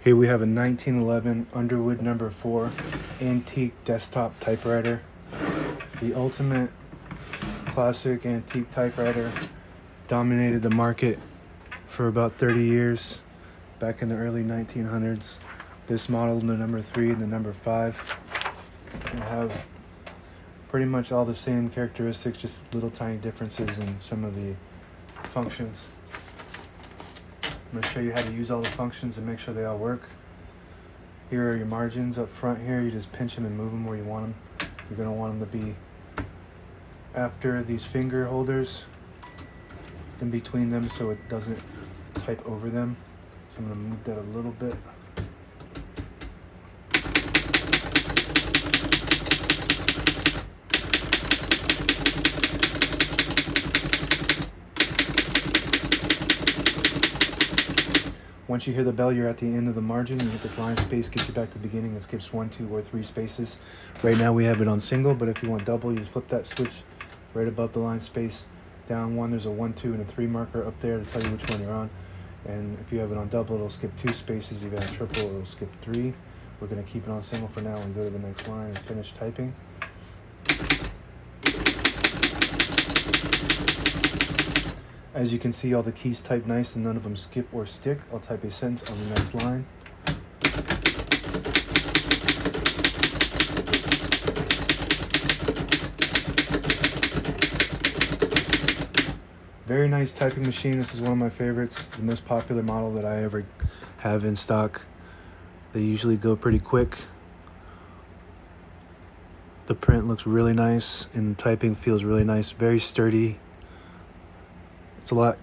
Here we have a 1911 Underwood No.4 Antique Desktop typewriter. The ultimate classic antique typewriter. Dominated the market for about 30 years back in the early 1900s. This model, the No.3 and the No.5, have pretty much all the same characteristics, just little tiny differences in some of the functions. I'm going to show you how to use all the functions and make sure they all work. Here are your margins up front here. You just pinch them and move them where you want them. You're going to want them to be after these finger holders, in between them so it doesn't type over them. So I'm going to move that a little bit. Once you hear the bell, you're at the end of the margin. You hit this line space, gets you back to the beginning. It skips 1, 2, or 3 spaces. Right now we have it on single, but if you want double, you just flip that switch right above the line space. Down 1, there's a 1, 2, and a 3 marker up there to tell you which one you're on. And if you have it on double, it'll skip 2 spaces. If you have it on triple, it'll skip 3. We're going to keep it on single for now and go to the next line and finish typing. As you can see, all the keys type nice and none of them skip or stick. I'll type a sentence on the next line. Very nice typing machine. This is one of my favorites, the most popular model that I ever have in stock. They usually go pretty quick. The print looks really nice and the typing feels really nice, very sturdy. It's a lot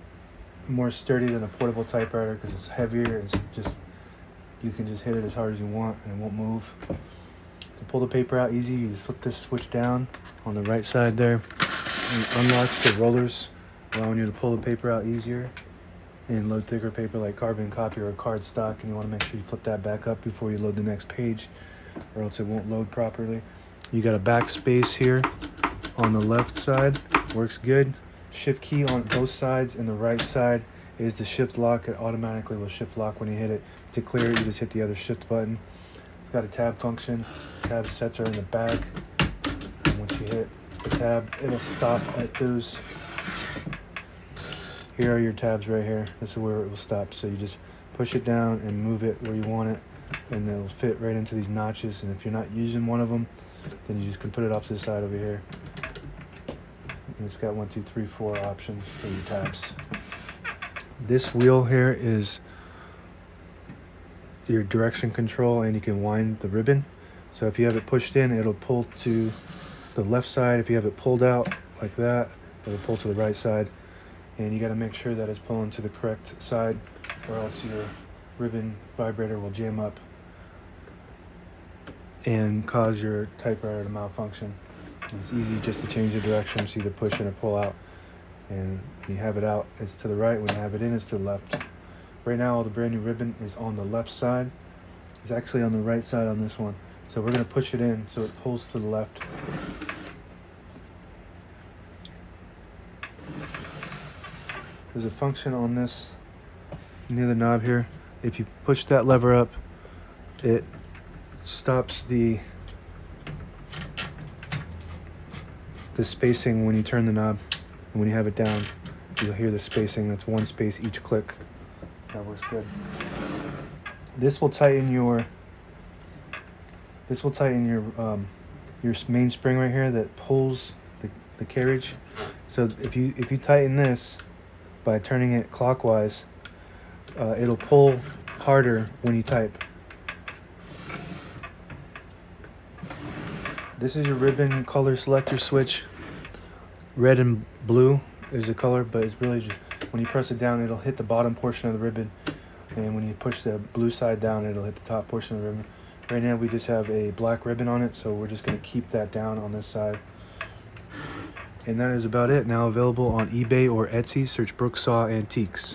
more sturdy than a portable typewriter because it's heavier. It's just, you can just hit it as hard as you want and it won't move. To pull the paper out easy, you just flip this switch down on the right side there. And it unlocks the rollers, allowing you to pull the paper out easier and load thicker paper like carbon copy or cardstock. And you want to make sure you flip that back up before you load the next page, or else it won't load properly. You got a backspace here on the left side, works good. Shift key on both sides, and the right side is the shift lock. It automatically will shift lock when you hit it. To clear it, you just hit the other shift button. It's got a tab function. Tab sets are in the back. And once you hit the tab, it'll stop at those. Here are your tabs right here. This is where it will stop. So you just push it down and move it where you want it, and it'll fit right into these notches. And if you're not using one of them, then you just can put it off to the side over here. And it's got 1, 2, 3, 4 options for your tabs. This wheel here is your direction control, and you can wind the ribbon. So if you have it pushed in, it'll pull to the left side. If you have it pulled out like that, it'll pull to the right side. And you got to make sure that it's pulling to the correct side, or else your ribbon vibrator will jam up and cause your typewriter to malfunction. It's easy just to change the direction, so either push in or pull out. And when you have it out, it's to the right. When you have it in, it's to the left. Right now, all the brand new ribbon is on the left side. It's actually on the right side on this one. So we're going to push it in so it pulls to the left. There's a function on this near the knob here. If you push that lever up, it stops the spacing when you turn the knob, and when you have it down, you'll hear the spacing. That's 1 space each click. That works good. This will tighten your your main spring right here that pulls the carriage. So if you tighten this by turning it clockwise, it'll pull harder when you type. This is your ribbon color selector switch. Red and blue is the color, but it's really just when you press it down, it'll hit the bottom portion of the ribbon, and when you push the blue side down, it'll hit the top portion of the ribbon. Right now we just have a black ribbon on it, so we're just going to keep that down on this side. And that is about it. Now available on eBay or Etsy. Search Brooksaw Antiques.